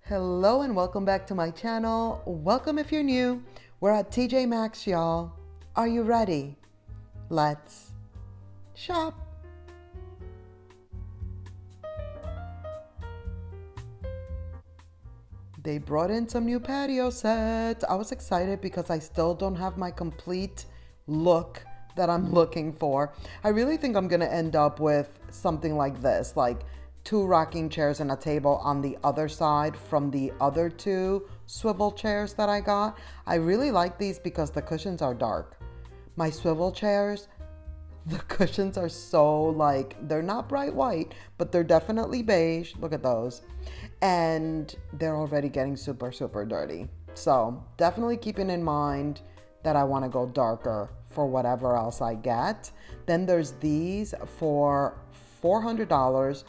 Hello and welcome back to my channel. Welcome if you're new. We're at Tjmaxx, y'all. Are you ready? Let's shop. They brought in some new patio sets. I was excited because I still don't have my complete look that I'm looking for. I really think I'm gonna end up with something like this, like two rocking chairs and a table on the other side from the other two swivel chairs that I got. I really like these because the cushions are dark. My swivel chairs, the cushions are so like, they're not bright white, but they're definitely beige. Look at those. And they're already getting super, super dirty. So definitely keeping in mind that I want to go darker for whatever else I get. Then there's these for $400.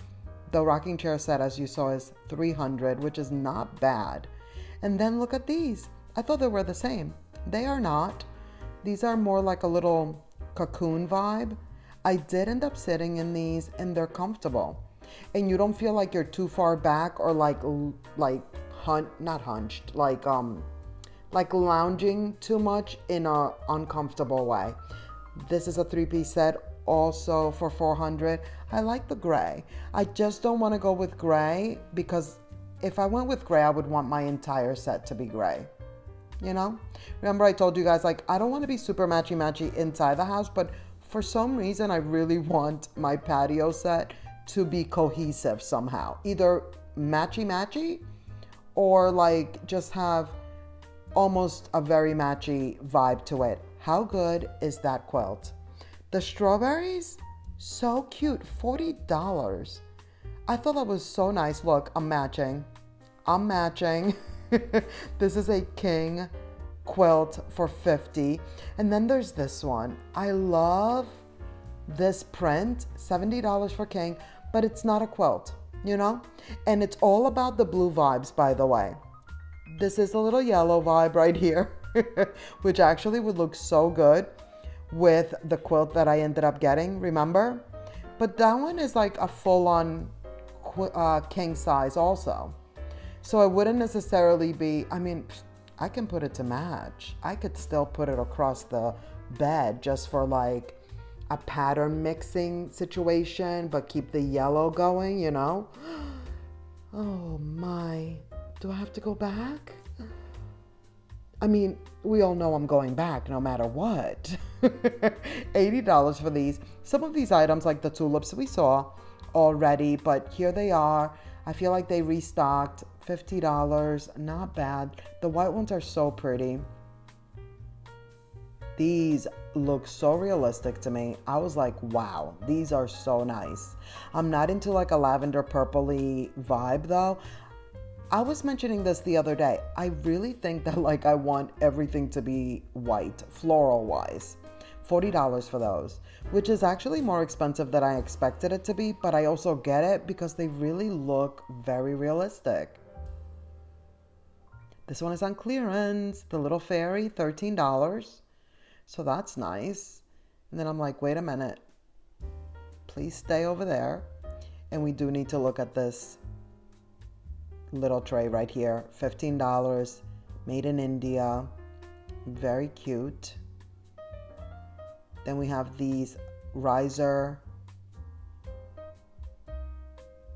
The rocking chair set, as you saw, is $300, which is not bad. And then look at these. I thought they were the same. They are not. These are more like a little cocoon vibe. I did end up sitting in these and they're comfortable. And you don't feel like you're too far back or not hunched, like lounging too much in a uncomfortable way. This is a three-piece set also for $400. I like the gray. I just don't want to go with gray because if I went with gray, I would want my entire set to be gray. You know? Remember I told you guys, like, I don't want to be super matchy-matchy inside the house, but for some reason, I really want my patio set to be cohesive somehow. Either matchy-matchy or like just have almost a very matchy vibe to it. How good is that quilt? The strawberries, so cute, $40. I thought that was so nice. Look, I'm matching. This is a king quilt for $50. And then there's this one. I love this print, $70 for king, but it's not a quilt, you know? And it's all about the blue vibes, by the way. This is a little yellow vibe right here, which actually would look so good with the quilt that I ended up getting, remember? But that one is like a full-on king size also. So it wouldn't necessarily be, I mean, I can put it to match. I could still put it across the bed just for like a pattern mixing situation, but keep the yellow going, you know? Oh my, do I have to go back? I mean, we all know I'm going back no matter what. $80 for these. Some of these items, like the tulips, we saw already, but here they are. I feel like they restocked. $50, not bad. The white ones are so pretty. These look so realistic to me. I was like, wow, these are so nice. I'm not into like a lavender purpley vibe though. I was mentioning this the other day. I really think that like I want everything to be white, floral wise. $40 for those, which is actually more expensive than I expected it to be, but I also get it because they really look very realistic. This one is on clearance, the little fairy, $13. So that's nice. And then I'm like, wait a minute, please stay over there. And we do need to look at this little tray right here, $15, made in India, very cute. Then we have these riser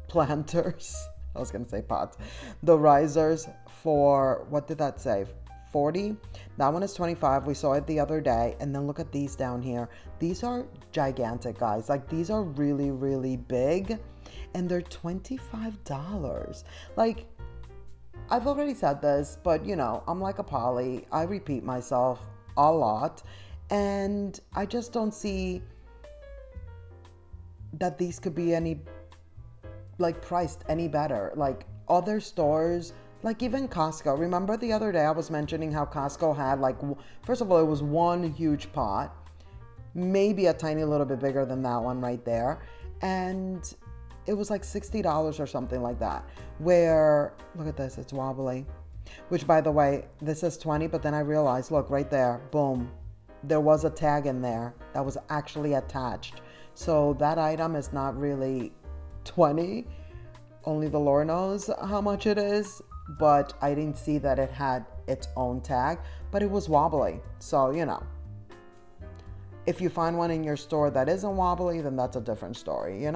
planters. I was gonna say pots. The risers for, what did that say? 40. That one is 25. We saw it the other day. And then look at these down here. These are gigantic, guys. Like these are really, really big. And they're $25. Like, I've already said this, but you know, I'm like a Polly. I repeat myself a lot. And I just don't see that these could be any, like, priced any better. Like other stores, like even Costco. Remember the other day I was mentioning how Costco had like, first of all, it was one huge pot, maybe a tiny little bit bigger than that one right there. And it was like $60 or something like that. Where, look at this, it's wobbly. Which by the way, this is 20, but then I realized, look right there, boom. There was a tag in there that was actually attached. So that item is not really 20. Only the Lord knows how much it is. but I didn't see that it had its own tag, but it was wobbly. So, if you find one in your store that isn't wobbly, then that's a different story,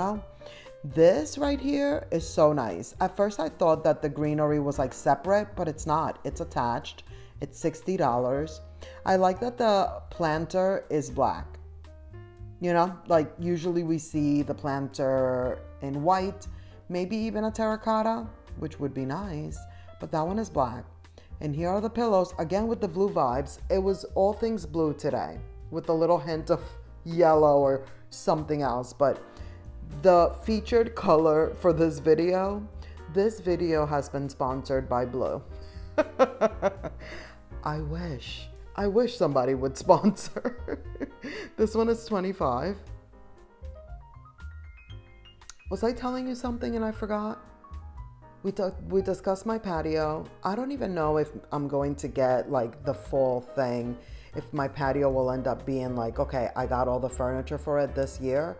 This right here is so nice. At first I thought that the greenery was like separate, but it's not. It's attached. It's $60. I like that the planter is black. Like usually we see the planter in white, maybe even a terracotta, which would be nice, but that one is black. And here are the pillows, again with the blue vibes. It was all things blue today, with a little hint of yellow or something else. But the featured color for this video has been sponsored by blue. I wish somebody would sponsor. This one is $25. Was I telling you something and I forgot? We discussed my patio. I don't even know if I'm going to get like the full thing. If my patio will end up being like, okay, I got all the furniture for it this year.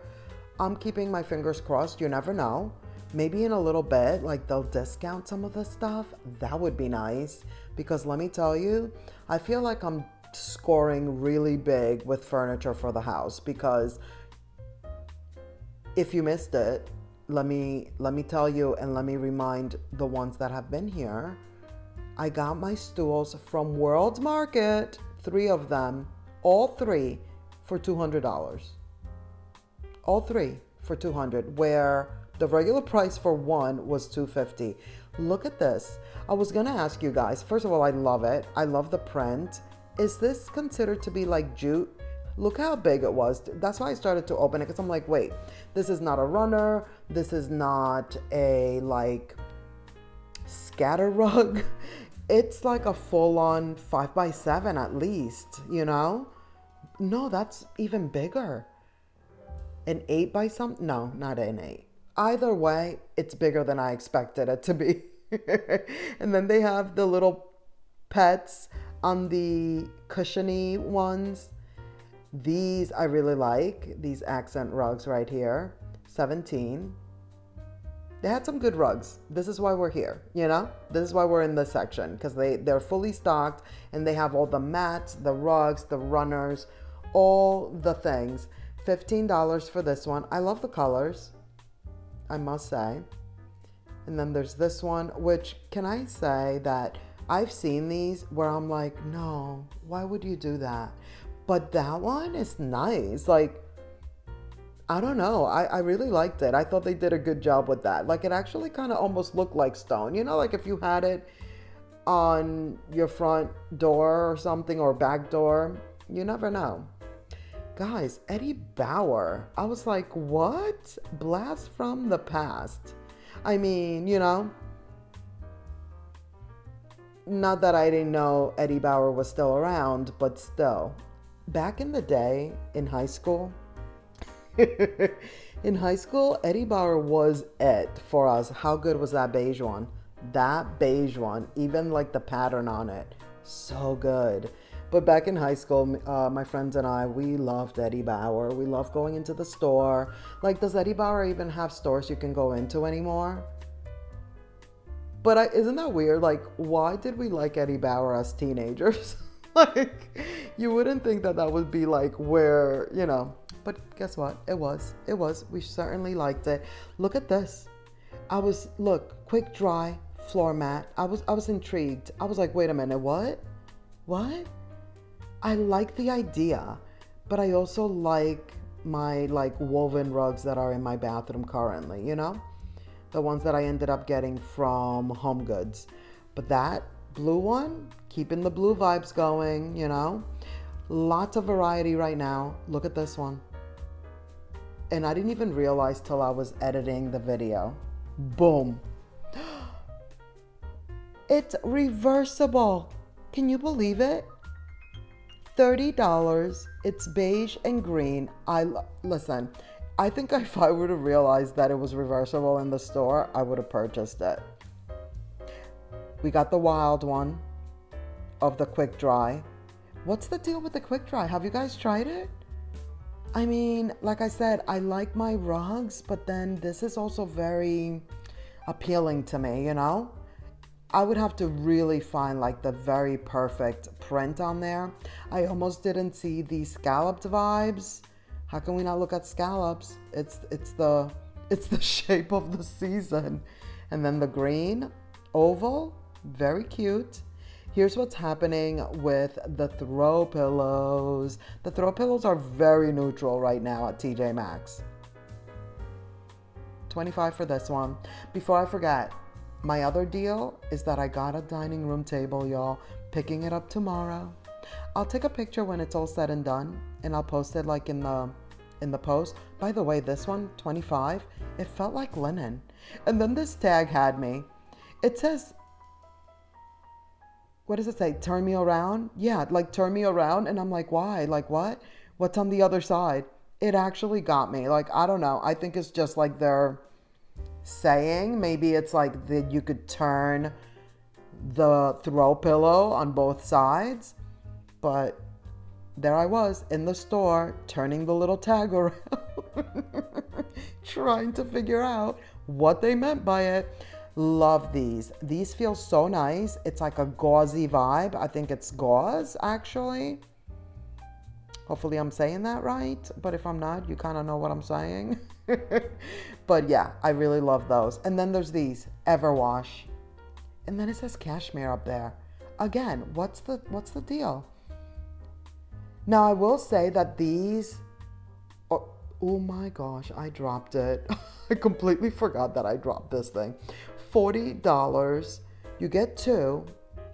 I'm keeping my fingers crossed. You never know. Maybe in a little bit, like they'll discount some of the stuff. That would be nice. Because let me tell you, I feel like I'm scoring really big with furniture for the house. Because if you missed it, let me tell you and let me remind the ones that have been here. I got my stools from World Market, 3 of them, all 3 for $200. All 3 for $200, where the regular price for one was $250. Look at this. I was gonna ask you guys, first of all, I love it. I love the print. Is this considered to be like jute? Look how big it was. That's why I started to open it, because I'm like, wait, this is not a runner. This is not a like scatter rug. It's like a full-on 5x7 at least, No, that's even bigger. An 8 by something? No, not an 8. Either way, it's bigger than I expected it to be. And then they have the little pets on the cushiony ones. These I really like. These accent rugs right here. $17. They had some good rugs. This is why we're here, This is why we're in this section, because they're fully stocked and they have all the mats, the rugs, the runners, all the things. $15 for this one. I love the colors, I must say. And then there's this one, which, can I say that I've seen these where I'm like, no, why would you do that? But that one is nice. Like, I don't know. I really liked it. I thought they did a good job with that. Like, it actually kind of almost looked like stone. Like if you had it on your front door or something, or back door, you never know. Guys, Eddie Bauer. I was like, what? Blast from the past. I mean, not that I didn't know Eddie Bauer was still around, but still. Back in the day, in high school, Eddie Bauer was it for us. How good was that beige one? That beige one, even like the pattern on it, so good. But back in high school, my friends and I, we loved Eddie Bauer. We loved going into the store. Like, does Eddie Bauer even have stores you can go into anymore? But isn't that weird? Like, why did we like Eddie Bauer as teenagers? Like, you wouldn't think that would be like where, but guess what? It was. We certainly liked it. Look at this. Look, quick dry floor mat. I was intrigued. I was like, wait a minute, what? I like the idea, but I also like my like woven rugs that are in my bathroom currently, the ones that I ended up getting from Home Goods. But that blue one, keeping the blue vibes going, lots of variety right now. Look at this one. And I didn't even realize till I was editing the video. Boom. It's reversible. Can you believe it? $30. It's beige and green. Listen, I think if I would have realized that it was reversible in the store, I would have purchased it. We got the wild one of the quick dry. What's the deal with the quick dry? Have you guys tried it? I mean, like I said, I like my rugs, but then this is also very appealing to me, I would have to really find like the very perfect print on there. I almost didn't see these scalloped vibes. How can we not look at scallops? It's the shape of the season. And then the green oval, very cute. Here's what's happening with the throw pillows. The throw pillows are very neutral right now at Tjmaxx. $25 for this one. Before I forget, my other deal is that I got a dining room table, y'all. Picking it up tomorrow. I'll take a picture when it's all said and done, and I'll post it like in the post. By the way, this one, $25, it felt like linen. And then this tag had me. It says, what does it say? Turn me around? Yeah, like turn me around. And I'm like, why? Like what? What's on the other side? It actually got me. Like, I don't know. I think it's just like they're saying, maybe it's like that you could turn the throw pillow on both sides. But there I was in the store, turning the little tag around, trying to figure out what they meant by it. Love these. These feel so nice. It's like a gauzy vibe. I think it's gauze, actually. Hopefully I'm saying that right. But if I'm not, you kind of know what I'm saying. But yeah, I really love those. And then there's these Everwash. And then it says cashmere up there. Again, what's the deal? Now, I will say that these... Oh my gosh, I dropped it. I completely forgot that I dropped this thing. $40. You get two.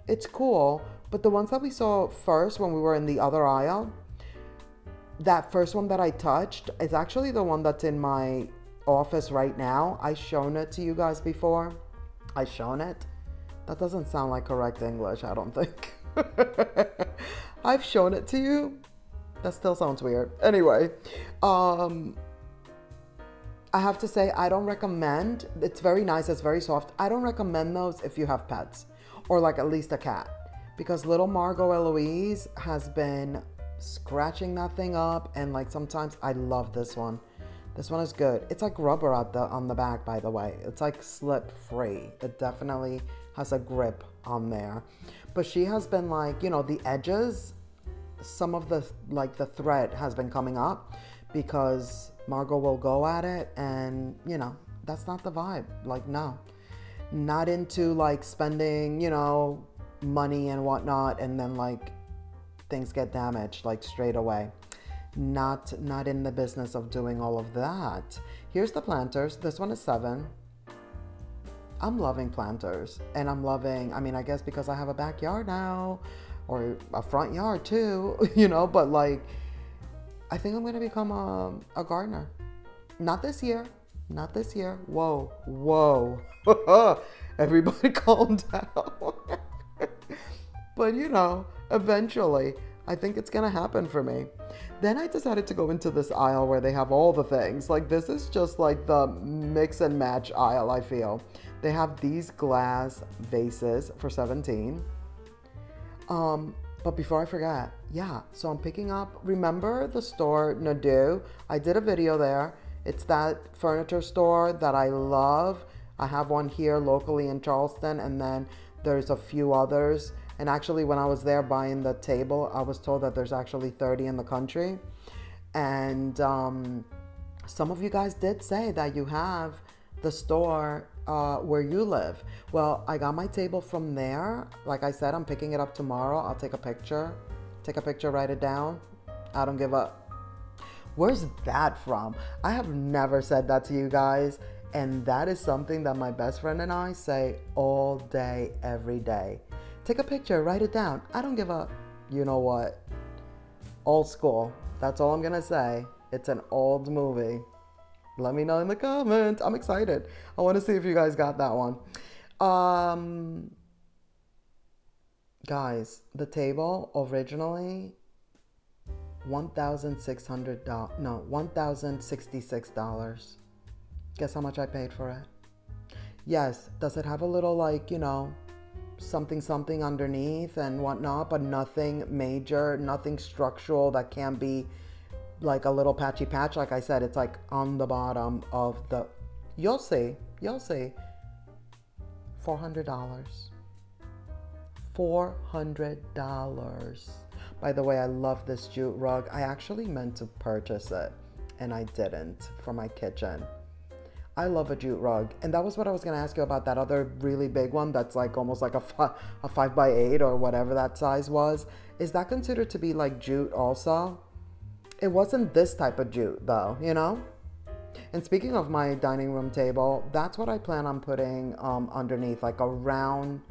It's cool. But the ones that we saw first when we were in the other aisle, that first one that I touched is actually the one that's in my office right now. I've shown it to you guys before. I've shown it. That doesn't sound like correct English, I don't think. I've shown it to you. That still sounds weird. Anyway, I have to say, I don't recommend. It's very nice. It's very soft. I don't recommend those if you have pets or like at least a cat, because little Margot Eloise has been scratching that thing up. And like sometimes I love this one. This one is good. It's like rubber on the back, by the way. It's like slip free. It definitely has a grip on there. But she has been like, you know, the edges, some of the thread has been coming up because Margot will go at it, and you know, that's not the vibe. Like, no, not into like spending, you know, money and whatnot, and then like things get damaged like straight away. Not in the business of doing all of that. Here's the planters. This one is $7. I'm loving planters, and I'm loving, I mean, I guess because I have a backyard now, or a front yard too, you know, but like, I think I'm going to become a gardener. Not this year. Not this year. Whoa. Everybody calm down. But you know, eventually, I think it's going to happen for me. Then I decided to go into this aisle where they have all the things. Like, this is just like the mix and match aisle, I feel. They have these glass vases for $17. But before I forget, yeah, so I'm picking up, remember the store Nadu? I did a video there. It's that furniture store that I love. I have one here locally in Charleston, and then there's a few others. And actually, when I was there buying the table, I was told that there's actually 30 in the country. And some of you guys did say that you have the store where you live. Well, I got my table from there. Like I said, I'm picking it up tomorrow. I'll take a picture, write it down. I don't give up. Where's that from? I have never said that to you guys. And that is something that my best friend and I say all day, every day. Take a picture, write it down. I don't give up. You know what? Old school. That's all I'm going to say. It's an old movie. Let me know in the comments. I'm excited. I want to see if you guys got that one. Guys, the table originally $1,066. Guess how much I paid for it? Yes, does it have a little like, you know, something underneath and whatnot, but nothing major, nothing structural that can be like a little patchy patch. Like I said, it's like on the bottom of the, you'll see, $400. $400. By the way, I love this jute rug. I actually meant to purchase it and I didn't for my kitchen. I love a jute rug. And that was what I was going to ask you about, that other really big one that's like almost like a 5x8 or whatever that size was. Is that considered to be like jute also? It wasn't this type of jute though, you know? And speaking of my dining room table, that's what I plan on putting underneath, like a round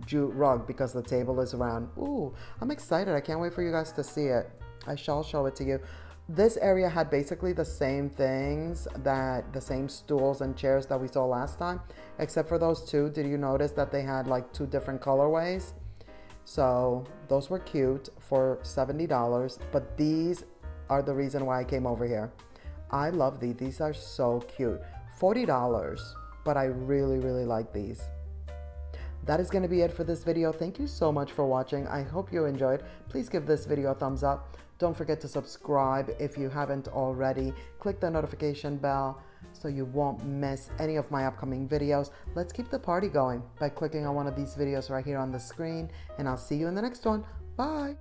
jute rug, because the table is round. Ooh, I'm excited. I can't wait for you guys to see it. I shall show it to you. This area had basically the same things, the same stools and chairs that we saw last time, except for those two. Did you notice that they had like two different colorways? So those were cute for $70, but these are the reason why I came over here. I love these. These are so cute. $40, but I really, really like these. That is going to be it for this video. Thank you so much for watching. I hope you enjoyed. Please give this video a thumbs up. Don't forget to subscribe if you haven't already. Click the notification bell so you won't miss any of my upcoming videos. Let's keep the party going by clicking on one of these videos right here on the screen, and I'll see you in the next one. Bye.